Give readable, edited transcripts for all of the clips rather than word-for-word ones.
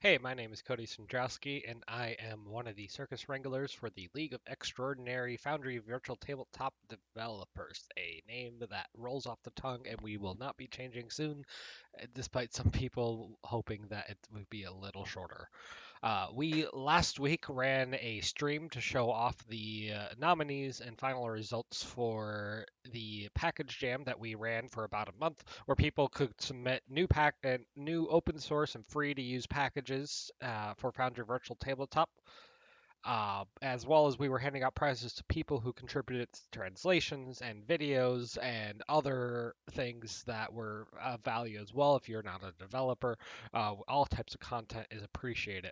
Hey, my name is Cody Sandrowski, and I am one of the circus wranglers for the League of Extraordinary Foundry Virtual Tabletop Developers, a name that rolls off the tongue and we will not be changing soon, despite some people hoping that it would be a little shorter. We last week ran a stream to show off the nominees and final results for the package jam that we ran for about a month, where people could submit new open source and free to use packages for Foundry Virtual Tabletop. As well as we were handing out prizes to people who contributed to translations and videos and other things that were of value as well. If you're not a developer, all types of content is appreciated.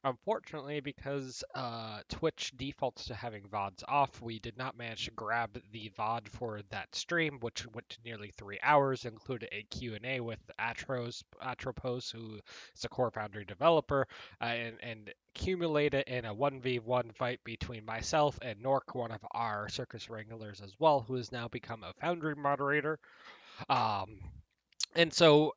Unfortunately, because Twitch defaults to having VODs off, we did not manage to grab the VOD for that stream, which went to nearly 3 hours, included a Q&A with Atropos, who is a core Foundry developer, and accumulated in a 1v1 fight between myself and Nork, one of our circus wranglers as well, who has now become a Foundry moderator. Um, and so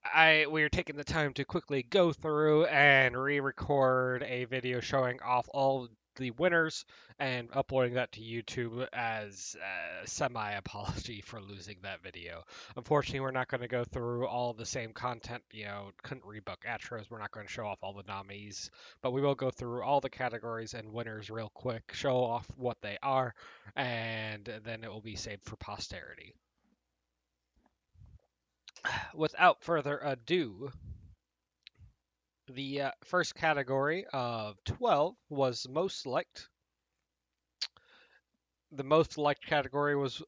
we are taking the time to quickly go through and re-record a video showing off all the winners and uploading that to YouTube as a semi apology for losing that video. Unfortunately, we're not going to go through all the same content. Couldn't rebook Atros. We're not going to show off all the nominees, but we will go through all the categories and winners real quick, show off what they are, and then it will be saved for posterity. Without further ado, the first category of 12 was most liked. The most liked category was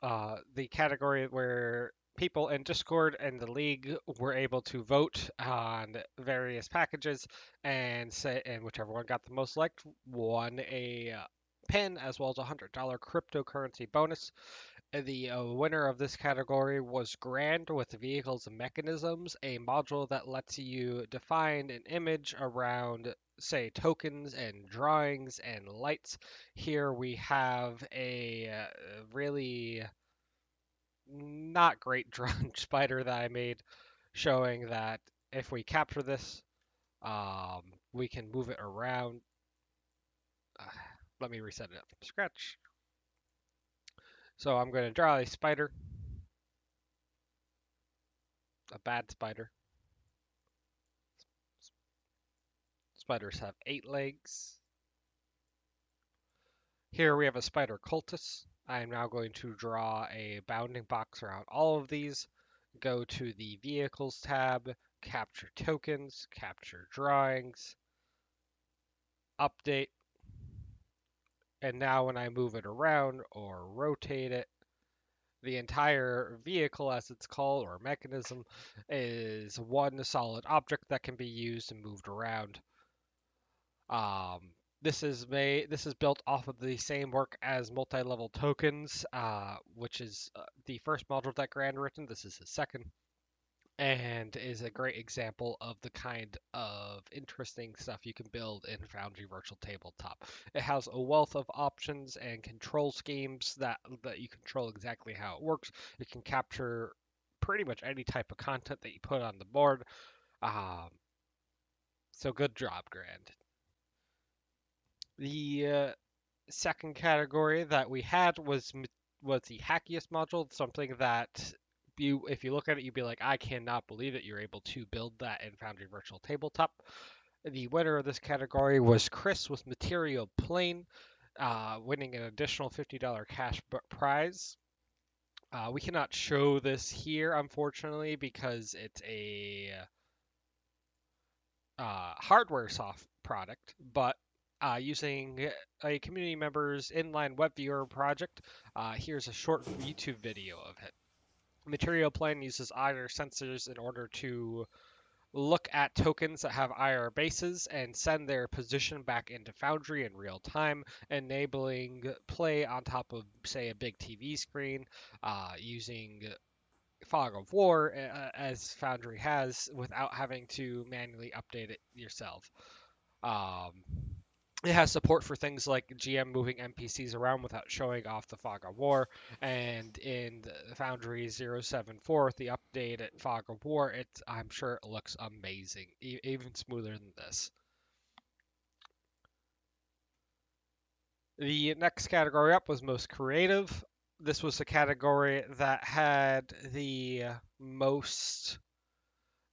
the category where people in Discord and the league were able to vote on various packages and whichever one got the most liked won a pin as well as a $100 cryptocurrency bonus. The winner of this category was Grand with Vehicles and Mechanisms, a module that lets you define an image around, say, tokens and drawings and lights. Here we have a really not great drawn spider that I made, showing that if we capture this, we can move it around. Uh, Let me reset it up from scratch. So I'm going to draw a spider, a bad spider. Spiders have 8 legs. Here we have a spider cultist. I am now going to draw a bounding box around all of these. Go to the Vehicles tab, Capture Tokens, Capture Drawings, Update, and now when I move it around or rotate it, the entire vehicle, as it's called, or mechanism, is one solid object that can be used and moved around. Um, this is built off of the same work as multi-level tokens, which is the first module that Grand written. This is his second, and is a great example of the kind of interesting stuff you can build in Foundry Virtual Tabletop. It has a wealth of options and control schemes that you control exactly how it works. It can capture pretty much any type of content that you put on the board. Um, so good job, Grand. The second category that we had was the hackiest module, something that if you look at it, you'd be like, I cannot believe that you're able to build that in Foundry Virtual Tabletop. The winner of this category was Chris with Material Plane, winning an additional $50 cash prize. We cannot show this here, unfortunately, because it's a hardware soft product, but using a community member's inline web viewer project, here's a short YouTube video of it. Material Plane uses IR sensors in order to look at tokens that have IR bases and send their position back into Foundry in real time, enabling play on top of, say, a big TV screen using Fog of War as Foundry has without having to manually update it yourself. Um, it has support for things like GM moving NPCs around without showing off the Fog of War. And in the Foundry 074, the update at Fog of War, I'm sure it looks amazing, even smoother than this. The next category up was most creative. This was the category that had the most.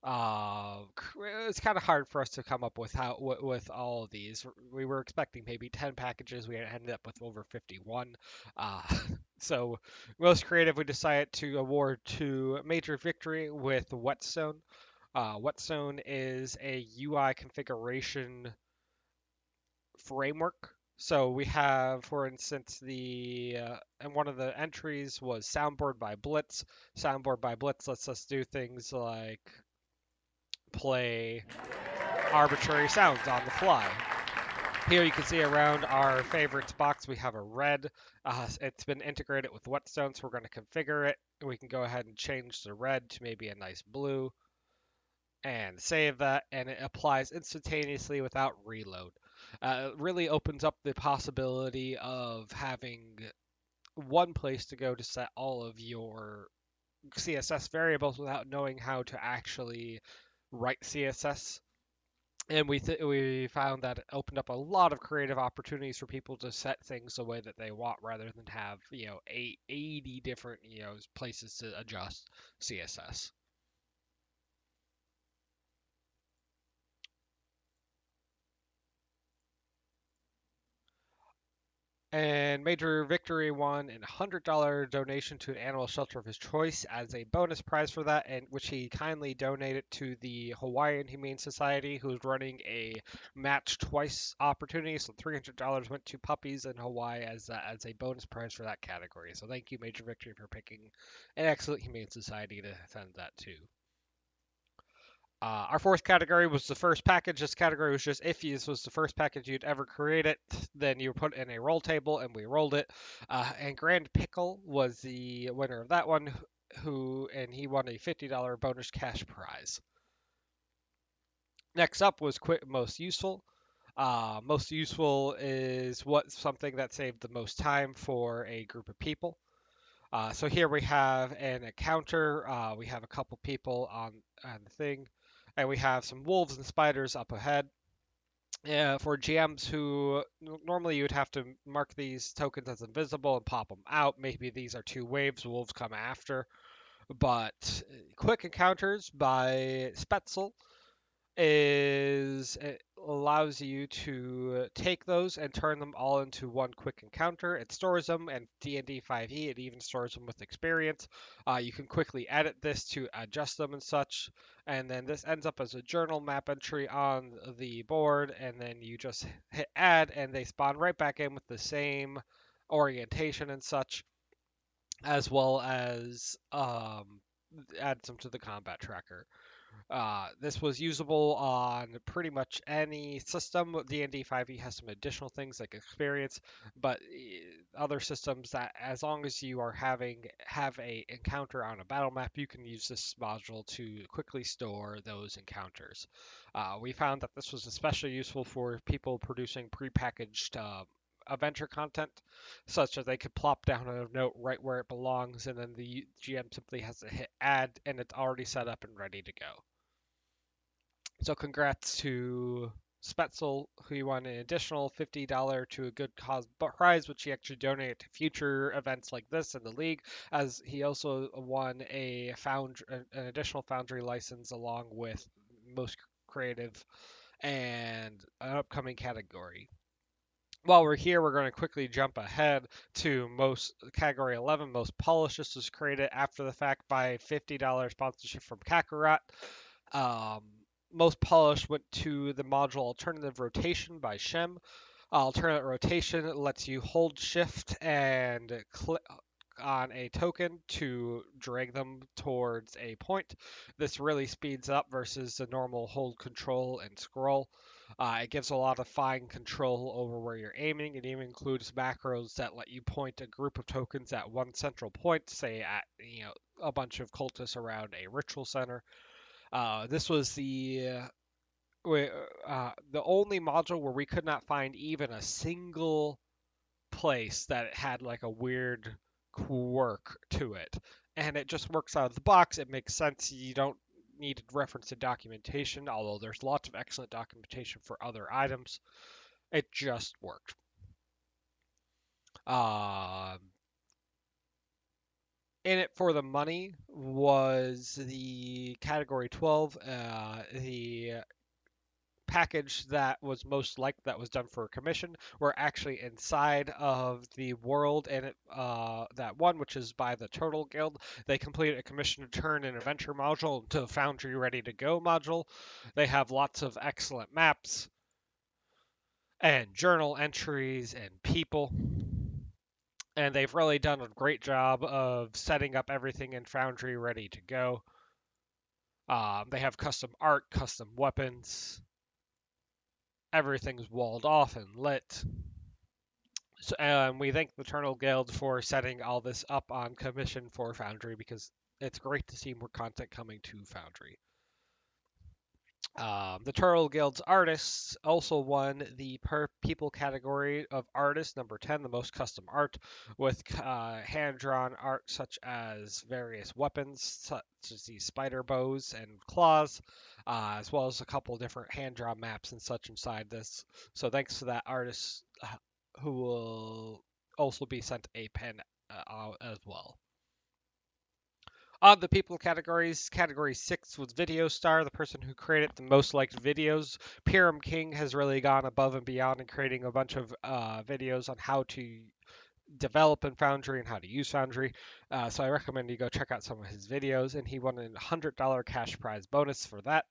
It's kind of hard for us to come up with with all of these. We were expecting maybe 10 packages. We ended up with over 51. Uh, so most creative, we decided to award to Major Victory with Whetstone. Whetstone is a UI configuration framework. So we have, for instance, and one of the entries was Soundboard by Blitz. Soundboard by Blitz lets us do things like play arbitrary sounds on the fly. Here you can see around our favorites box we have a red. It's been integrated with Whetstone, so we're going to configure it. We can go ahead and change the red to maybe a nice blue and save that, and it applies instantaneously without reload. It really opens up the possibility of having one place to go to set all of your CSS variables without knowing how to actually write CSS. And we found that it opened up a lot of creative opportunities for people to set things the way that they want rather than have 80 different places to adjust CSS. And Major Victory won a $100 donation to an animal shelter of his choice as a bonus prize for that, and which he kindly donated to the Hawaiian Humane Society, who's running a match twice opportunity. So $300 went to puppies in Hawaii as a bonus prize for that category. So thank you, Major Victory, for picking an excellent humane society to send that to. Our fourth category was the first package. This category was just if this was the first package you'd ever created, then you put in a roll table, and we rolled it. And Grand Pickle was the winner of that one, and he won a $50 bonus cash prize. Next up was most useful. Most useful is something that saved the most time for a group of people. So here we have an encounter. We have a couple people on the thing, and we have some wolves and spiders up ahead. For GMs who normally you would have to mark these tokens as invisible and pop them out. Maybe these are two waves, wolves come after. But quick encounters by Spetzel is it allows you to take those and turn them all into one quick encounter. It stores them, and D&D 5e it even stores them with experience. You can quickly edit this to adjust them and such, and then this ends up as a journal map entry on the board, and then you just hit add, and they spawn right back in with the same orientation and such, as well as adds them to the combat tracker. This was usable on pretty much any system. D&D 5e has some additional things like experience, but other systems that, as long as you are have a encounter on a battle map, you can use this module to quickly store those encounters. We found that this was especially useful for people producing prepackaged adventure content, such that they could plop down a note right where it belongs, and then the GM simply has to hit add, and it's already set up and ready to go. So congrats to Spetzel, who won an additional $50 to a good cause prize, which he actually donated to future events like this in the league, as he also won an additional Foundry license along with most creative and an upcoming category. While we're here, we're going to quickly jump ahead to most category 11, most polished. This was created after the fact by $50 sponsorship from Kakarot. Um, Most polished went to the module Alternative Rotation by Shem. Alternate Rotation lets you hold shift and click on a token to drag them towards a point. This really speeds up versus the normal hold control and scroll. It gives a lot of fine control over where you're aiming. It even includes macros that let you point a group of tokens at one central point, say at a bunch of cultists around a ritual center. This was the only module where we could not find even a single place that had like a weird quirk to it, and it just works out of the box. It makes sense. You don't need to reference to documentation, although there's lots of excellent documentation for other items. It just worked. Um, in it for the money was the category 12, the package that was most liked that was done for a commission were actually inside of the world, and that one, which is by the Turtle Guild, they completed a commission to turn an adventure module into a Foundry ready to go module. They have lots of excellent maps and journal entries and people, and they've really done a great job of setting up everything in Foundry ready to go. They have custom art, custom weapons, everything's walled off and lit. So, we thank the Eternal Guild for setting all this up on commission for Foundry, because it's great to see more content coming to Foundry. The Turtle Guild's artists also won the per people category of artist number 10, the most custom art, with hand-drawn art such as various weapons, such as these spider bows and claws, as well as a couple different hand-drawn maps and such inside this. So thanks to that artist, who will also be sent a pen as well. On the people categories, category 6 was Video Star, the person who created the most liked videos. Pyram King has really gone above and beyond in creating a bunch of videos on how to develop in Foundry and how to use Foundry. So I recommend you go check out some of his videos, and he won a $100 cash prize bonus for that.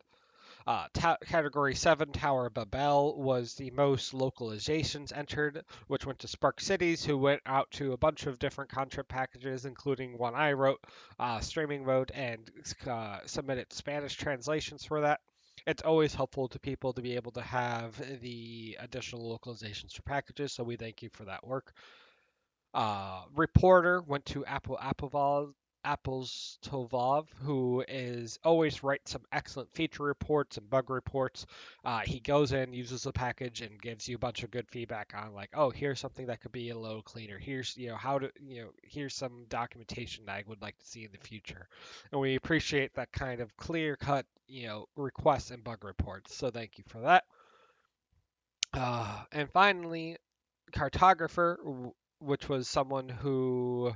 Category 7, Tower of Babel, was the most localizations entered, which went to Spark Cities, who went out to a bunch of different content packages, including one I wrote, streaming mode, and submitted Spanish translations for that. It's always helpful to people to be able to have the additional localizations for packages, so we thank you for that work. Reporter went to Apple's Tovov, who is always writes some excellent feature reports and bug reports. He goes in, uses the package, and gives you a bunch of good feedback on, like, oh, here's something that could be a little cleaner. Here's how to here's some documentation that I would like to see in the future, and we appreciate that kind of clear cut requests and bug reports. So thank you for that. And finally, cartographer, which was someone who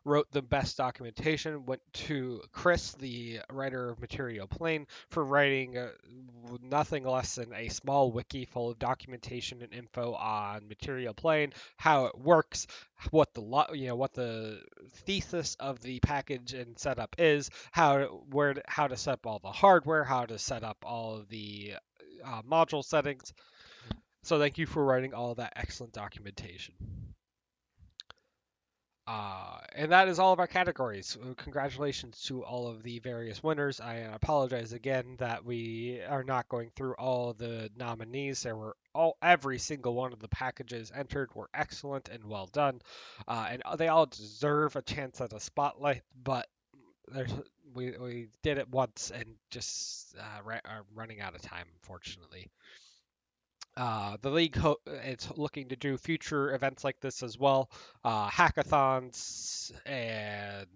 wrote the best documentation, went to Chris, the writer of Material Plane, for writing nothing less than a small wiki full of documentation and info on Material Plane, how it works, what the thesis of the package and setup is, how to set up all the hardware, how to set up all of the module settings. So thank you for writing all that excellent documentation. And that is all of our categories. Congratulations to all of the various winners. I apologize again that we are not going through all the nominees. Every single one of the packages entered were excellent and well done, and they all deserve a chance at a spotlight. But there's, we did it once and just are running out of time, unfortunately. The league is looking to do future events like this as well, hackathons and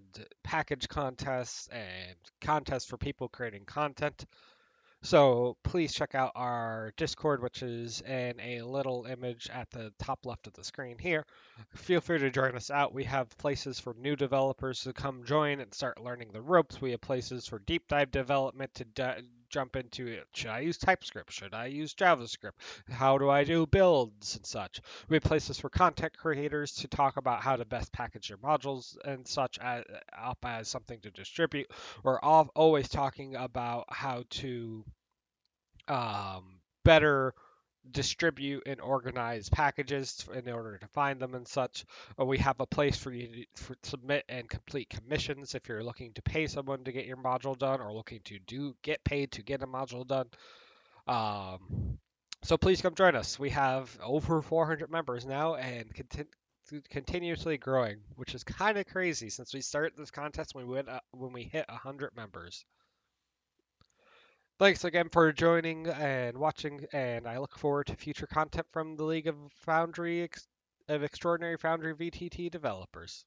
package contests and contests for people creating content. So please check out our Discord, which is in a little image at the top left of the screen here. Feel free to join us out. We have places for new developers to come join and start learning the ropes. We have places for deep dive development to jump into it. Should I use TypeScript? Should I use JavaScript? How do I do builds and such? We have places for content creators to talk about how to best package their modules and such up as something to distribute. We're always talking about how to better distribute and organize packages in order to find them and such. We have a place for you to submit and complete commissions if you're looking to pay someone to get your module done or looking to get paid to get a module done. So please come join us. We have over 400 members now and continuously growing, which is kind of crazy since we started this contest when we hit 100 members. Thanks again for joining and watching, and I look forward to future content from the League of Extraordinary Foundry VTT developers.